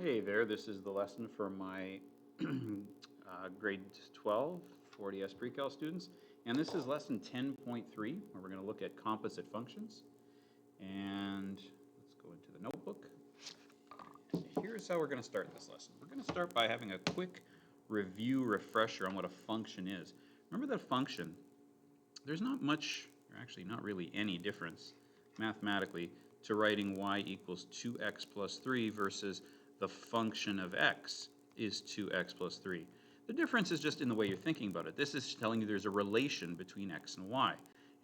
Hey there, this is the lesson for my grade 12 40S pre-cal students, and this is lesson 10.3 where we're going to look at composite functions. And let's go into the notebook. And here's how we're going to start this lesson. We're going to start by having a quick review refresher on what a function is. Remember that function, there's not much, or actually not really any difference mathematically to writing y equals 2x plus 3 versus the function of x is 2x plus 3. The difference is just in the way you're thinking about it. This is telling you there's a relation between x and y.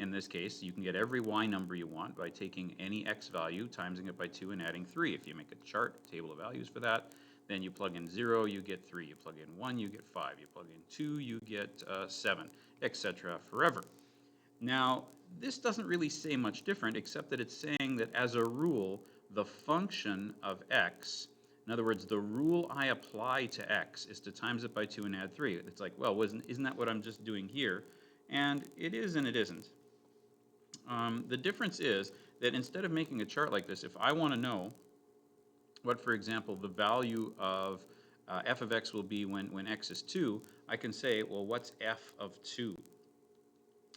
In this case, you can get every y number you want by taking any x value, timesing it by 2, and adding 3. If you make a chart, table of values for that, then you plug in 0, you get 3. You plug in 1, you get 5. You plug in 2, you get 7, etc. forever. Now, this doesn't really say much different, except that it's saying that as a rule, the function of x, in other words, the rule I apply to x is to times it by 2 and add 3. It's like, well, isn't that what I'm just doing here? And it is and it isn't. The difference is that instead of making a chart like this, if I want to know what, for example, the value of f of x will be when x is 2, I can say, well, what's f of 2?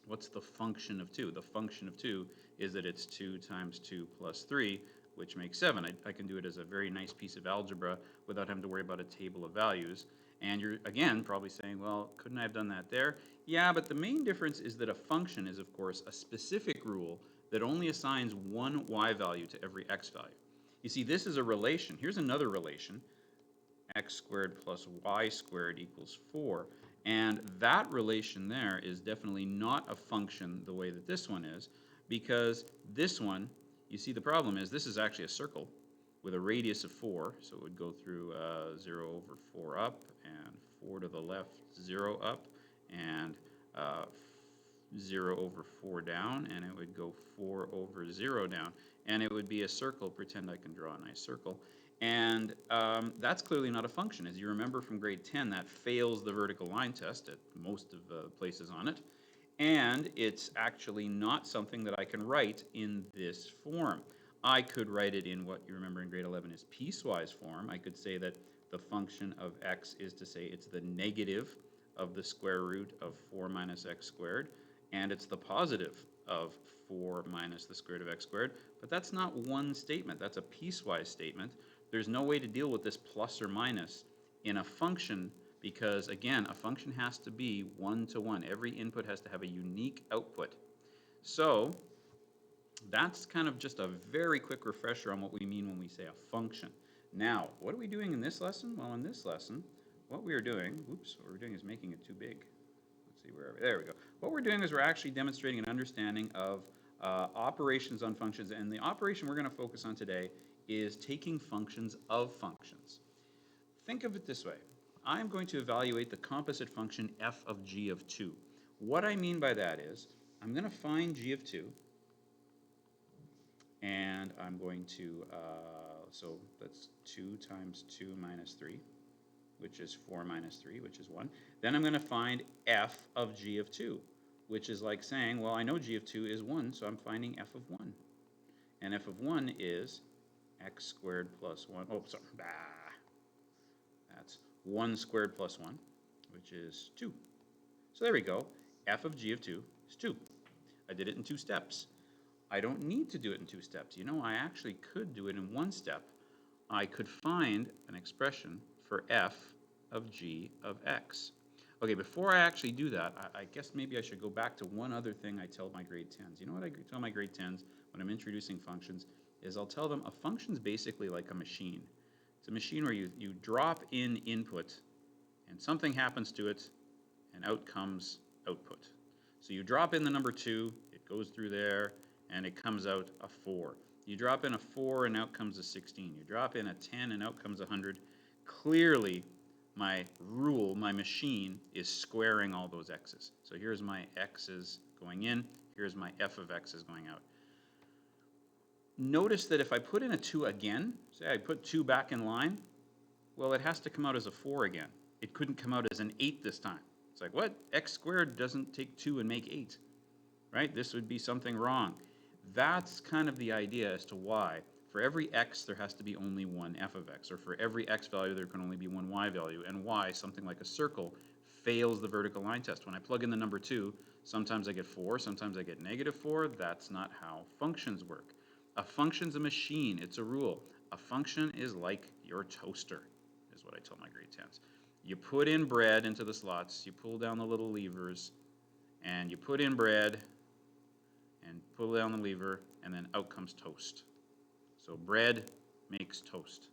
What's the function of 2? The function of 2 is that it's 2 times 2 plus 3, which makes 7. I can do it as a very nice piece of algebra without having to worry about a table of values. And you're, again, probably saying, well, couldn't I have done that there? Yeah, but the main difference is that a function is, of course, a specific rule that only assigns one y value to every x value. You see, this is a relation. Here's another relation. X squared plus y squared equals 4. And that relation there is definitely not a function the way that this one is, because this one, you see the problem is this is actually a circle with a radius of 4, so it would go through 0 over 4 up, and 4 to the left, 0 up, and 0 over 4 down, and it would go 4 over 0 down. And it would be a circle. Pretend I can draw a nice circle. And that's clearly not a function. As you remember from grade 10, that fails the vertical line test at most of the places on it. And it's actually not something that I can write in this form. I could write it in what you remember in grade 11 is piecewise form. I could say that the function of x is to say it's the negative of the square root of 4 minus x squared, and it's the positive of 4 minus the square root of x squared. But that's not one statement. That's a piecewise statement. There's no way to deal with this plus or minus in a function because, again, a function has to be one-to-one. Every input has to have a unique output. So that's kind of just a very quick refresher on what we mean when we say a function. Now, what are we doing in this lesson? Well, in this lesson, what we are doing, what we're doing is making it too big. Let's see, there we go. What we're doing is we're actually demonstrating an understanding of operations on functions, and the operation we're going to focus on today is taking functions of functions. Think of it this way. I'm going to evaluate the composite function f of g of 2. What I mean by that is I'm going to find g of 2, and I'm going to, so that's 2 times 2 minus 3, which is 4 minus 3, which is 1. Then I'm going to find f of g of 2, which is like saying, well, I know g of 2 is 1, so I'm finding f of 1. And f of 1 is x squared plus 1. Oh, sorry. That's 1 squared plus 1, which is 2. So there we go. F of g of 2 is 2. I did it in 2 steps. I don't need to do it in 2 steps. You know, I actually could do it in 1 step. I could find an expression for f of g of x. Okay, before I actually do that, I guess maybe I should go back to one other thing I tell my grade 10s. You know what I tell my grade 10s when I'm introducing functions is I'll tell them a function's basically like a machine. It's a machine where you drop in input and something happens to it and out comes output. So you drop in the number 2, it goes through there, and it comes out a 4. You drop in a 4 and out comes a 16. You drop in a 10 and out comes a 100. Clearly, my rule, my machine, is squaring all those x's. So here's my x's going in, here's my f of x's going out. Notice that if I put in a 2 again, say I put 2 back in line, well, it has to come out as a 4 again. It couldn't come out as an 8 this time. It's like, what? X squared doesn't take 2 and make 8, right? This would be something wrong. That's kind of the idea as to why for every x, there has to be only one f of x, or for every x value, there can only be one y value, and y, something like a circle, fails the vertical line test. When I plug in the number 2, sometimes I get 4, sometimes I get -4. That's not how functions work. A function's a machine. It's a rule. A function is like your toaster, is what I tell my grade 10s. You put in bread into the slots, you pull down the little levers, and you put in bread, and pull down the lever, and then out comes toast. So bread makes toast.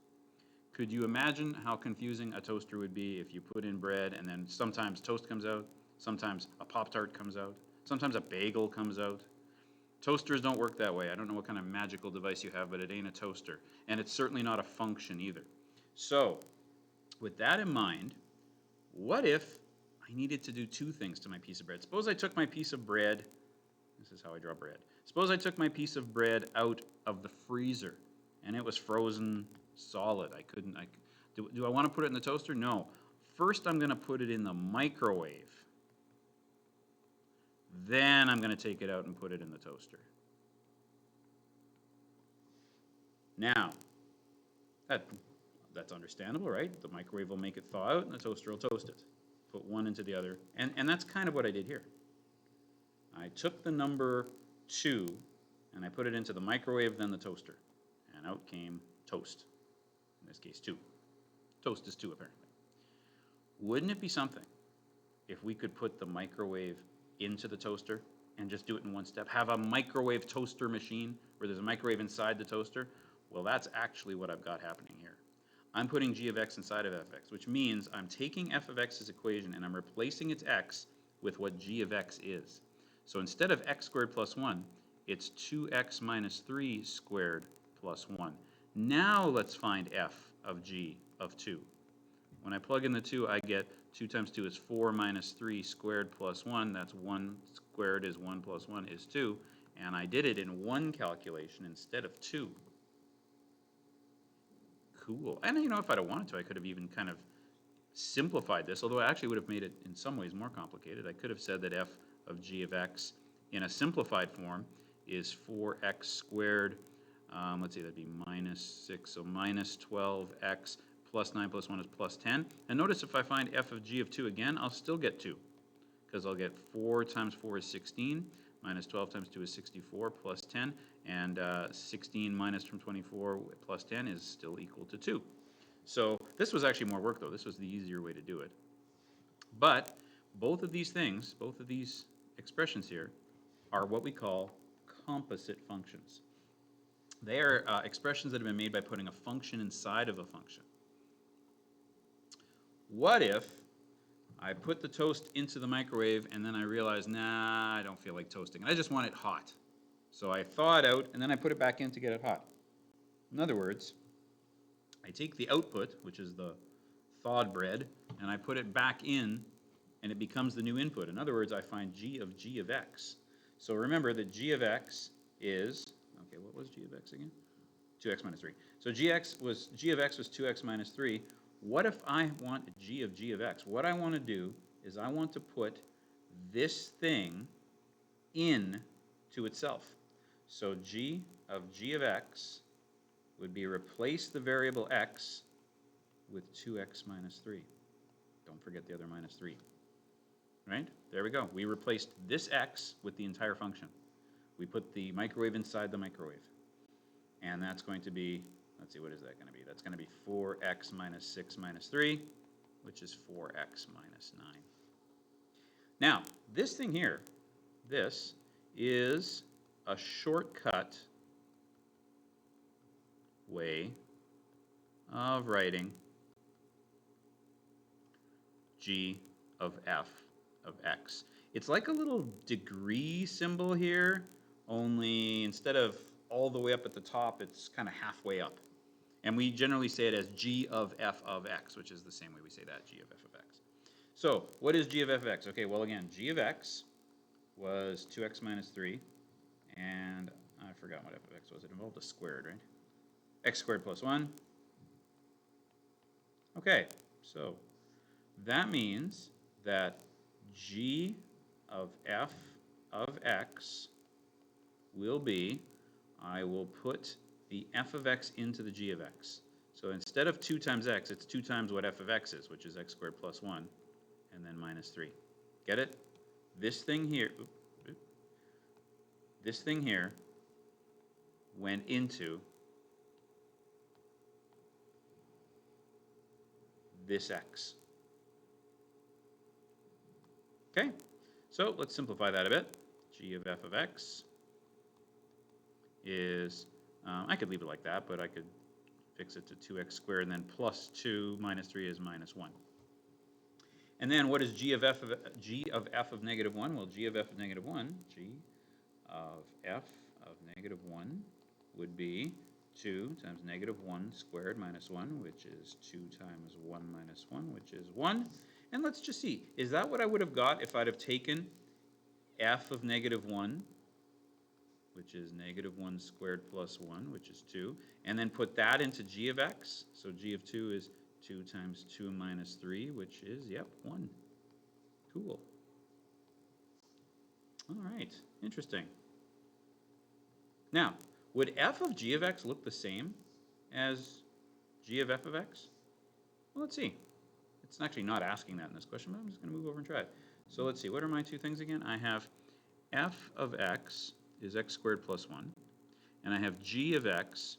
Could you imagine how confusing a toaster would be if you put in bread and then sometimes toast comes out, sometimes a Pop-Tart comes out, sometimes a bagel comes out? Toasters don't work that way. I don't know what kind of magical device you have, but it ain't a toaster. And it's certainly not a function either. So, with that in mind, what if I needed to do two things to my piece of bread? Suppose I took my piece of bread, this is how I draw bread. Suppose I took my piece of bread out of the freezer and it was frozen solid. Do I want to put it in the toaster? No. First I'm going to put it in the microwave. Then I'm going to take it out and put it in the toaster. Now, that's understandable, right? The microwave will make it thaw out and the toaster will toast it. Put one into the other. And that's kind of what I did here. I took the number 2 and I put it into the microwave, then the toaster. And out came toast. In this case, 2. Toast is 2, apparently. Wouldn't it be something if we could put the microwave into the toaster and just do it in one step? Have a microwave toaster machine where there's a microwave inside the toaster? Well, that's actually what I've got happening here. I'm putting g of x inside of f of x, which means I'm taking f of x's equation and I'm replacing its x with what g of x is. So instead of x squared plus 1, it's 2x minus 3 squared plus 1. Now let's find f of g of 2. When I plug in the 2, I get 2 times 2 is 4 minus 3 squared plus 1. That's 1 squared is 1 plus 1 is 2. And I did it in one calculation instead of 2. Cool. And you know, if I'd have wanted to, I could have even kind of simplified this, although I actually would have made it in some ways more complicated. I could have said that f of g of x in a simplified form is 4x squared, let's see, that'd be minus 6, so minus 12x plus 9 plus 1 is plus 10. And notice if I find f of g of 2 again, I'll still get 2, because I'll get 4 times 4 is 16, minus 12 times 2 is 64, plus 10, and 16 minus from 24 plus 10 is still equal to 2. So this was actually more work, though. This was the easier way to do it. But both of these things, both of these expressions here, are what we call composite functions. They are expressions that have been made by putting a function inside of a function. What if I put the toast into the microwave and then I realize, nah, I don't feel like toasting. I just want it hot. So I thaw it out and then I put it back in to get it hot. In other words, I take the output, which is the thawed bread, and I put it back in and it becomes the new input. In other words, I find g of x. So remember that g of x is, okay, what was g of x again? 2x minus 3. So g of x was 2x minus 3. What if I want g of x? What I want to do is I want to put this thing in to itself. So g of x would be replace the variable x with 2x minus 3. Don't forget the other minus 3. Right? There we go. We replaced this x with the entire function. We put the microwave inside the microwave. And that's going to be, let's see, what is that going to be? That's going to be 4x minus 6 minus 3, which is 4x minus 9. Now, this thing here, this is a shortcut way of writing g of f of x. It's like a little degree symbol here, only instead of all the way up at the top, it's kind of halfway up. And we generally say it as g of f of x, which is the same way we say that, g of f of x. So what is g of f of x? Okay, well again, g of x was 2x minus 3, and I forgot what f of x was. It involved a squared, right? X squared plus 1. Okay, so that means that g of f of x will be, I will put the f of x into the g of x. So instead of 2 times x, it's 2 times what f of x is, which is x squared plus 1, and then minus 3. Get it? This thing here, this thing here went into this x. Okay, so let's simplify that a bit. G of f of x is, I could leave it like that, but I could fix it to 2x squared, and then plus 2 minus 3 is minus 1. And then what is g of f of negative 1? Well, g of f of negative 1, g of f of negative 1 would be 2 times negative 1 squared minus 1, which is 2 times 1 minus 1, which is 1. And let's just see, is that what I would have got if I'd have taken f of negative 1, which is negative 1 squared plus 1, which is 2, and then put that into g of x? So g of 2 is 2 times 2 minus 3, which is, yep, 1. Cool. All right, interesting. Now, would f of g of x look the same as g of f of x? Well, let's see. It's actually not asking that in this question, but I'm just going to move over and try it. So let's see, what are my two things again? I have f of x is x squared plus 1, and I have g of x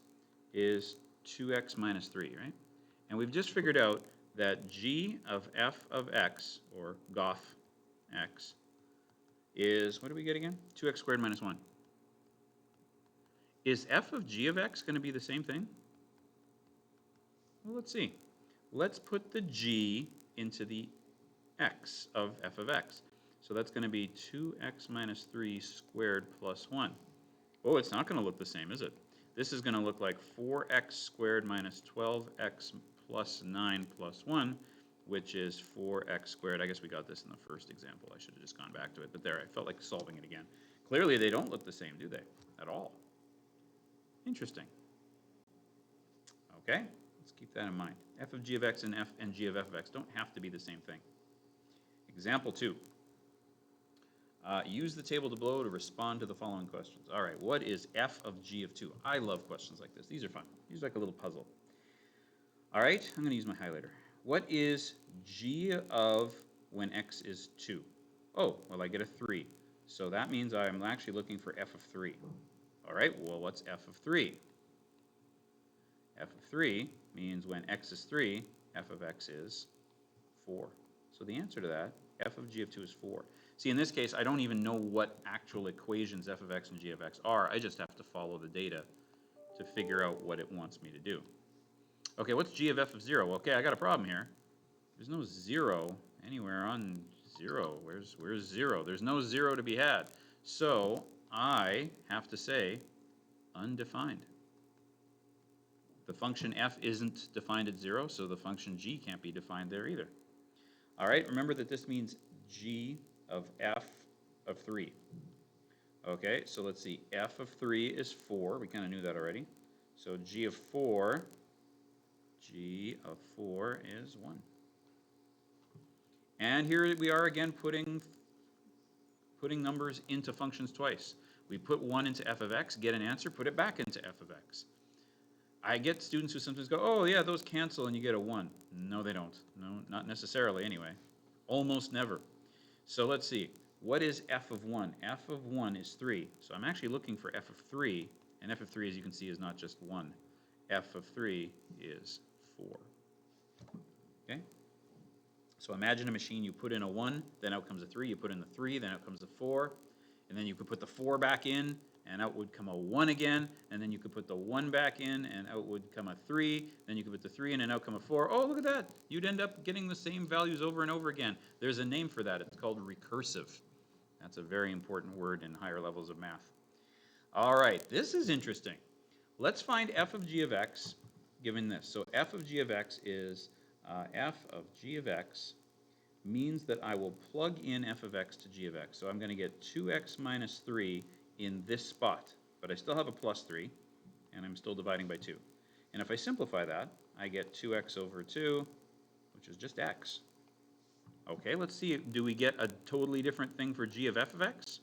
is 2x minus 3, right? And we've just figured out that g of f of x, or gof x, is, what do we get again? 2x squared minus 1. Is f of g of x going to be the same thing? Well, let's see. Let's put the g into the x of f of x. So that's going to be 2x minus 3 squared plus 1. Oh, it's not going to look the same, is it? This is going to look like 4x squared minus 12x plus 9 plus 1, which is 4x squared. I guess we got this in the first example. I should have just gone back to it. But there, I felt like solving it again. Clearly, they don't look the same, do they? At all. Interesting. Okay, let's keep that in mind. F of g of x and f and g of f of x don't have to be the same thing. Example 2. Use the table below to respond to the following questions. All right, what is f of g of 2? I love questions like this. These are fun. These are like a little puzzle. All right, I'm going to use my highlighter. What is g of when x is 2? Oh, well, I get a 3. So that means I'm actually looking for f of 3. All right, well, what's f of 3? F of 3 means when x is 3, f of x is 4. So the answer to that, f of g of 2 is 4. See, in this case, I don't even know what actual equations f of x and g of x are. I just have to follow the data to figure out what it wants me to do. Okay, what's g of f of 0? Okay, I got a problem here. There's no 0 anywhere on 0. Where's 0? There's no 0 to be had. So I have to say undefined. The function f isn't defined at 0, so the function g can't be defined there either. All right, remember that this means g of f of 3. Okay, so let's see. F of 3 is 4. We kind of knew that already. So g of 4 is 1. And here we are again putting numbers into functions twice. We put 1 into f of x, get an answer, put it back into f of x. I get students who sometimes go, oh yeah, those cancel and you get a 1. No, they don't. No, not necessarily anyway. Almost never. So let's see. What is f of 1? F of 1 is 3. So I'm actually looking for f of 3. And f of 3, as you can see, is not just 1. F of 3 is 4. Okay? So imagine a machine. You put in a 1, then out comes a 3. You put in the 3, then out comes a 4. And then you could put the 4 back in, and out would come a 1 again, and then you could put the 1 back in, and out would come a 3, then you could put the 3 in, and out come a 4. Oh, look at that. You'd end up getting the same values over and over again. There's a name for that. It's called recursive. That's a very important word in higher levels of math. All right, this is interesting. Let's find f of g of x given this. So f of g of x is f of g of x means that I will plug in f of x to g of x. So I'm going to get 2x minus 3 in this spot, but I still have a plus 3, and I'm still dividing by 2. And if I simplify that, I get 2x over 2, which is just x. Okay, let's see, do we get a totally different thing for g of f of x?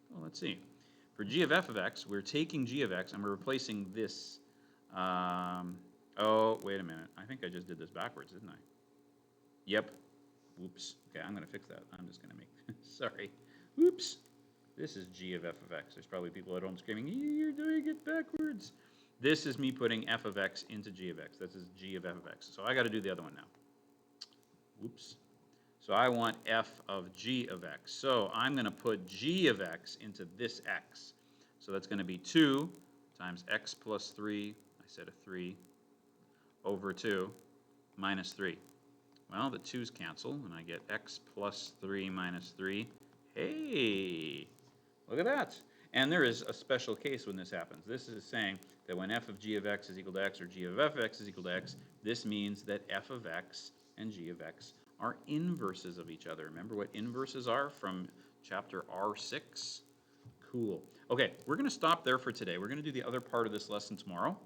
Well, let's see. For For g of f of x, we're taking g of x and we're replacing this. Oh, wait a minute. I think I just did this backwards, didn't I? Yep. Oops. Okay, I'm going to fix that. I'm just going to make, sorry. Oops. This is g of f of x. There's probably people at home screaming, you're doing it backwards. This is me putting f of x into g of x. This is g of f of x. So I got to do the other one now. Oops. So I want f of g of x. So I'm going to put g of x into this x. So that's going to be 2 times x plus 3, I said a 3, over 2 minus 3. Well, the 2's cancel, and I get x plus 3 minus 3. Hey, look at that. And there is a special case when this happens. This is saying that when f of g of x is equal to x, or g of f of x is equal to x, this means that f of x and g of x are inverses of each other. Remember what inverses are from chapter R6? Cool. Okay, we're going to stop there for today. We're going to do the other part of this lesson tomorrow.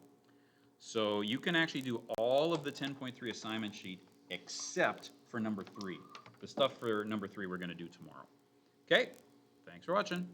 So you can actually do all of the 10.3 assignment sheet except for number 3. The stuff for number 3 we're going to do tomorrow. Okay, thanks for watching.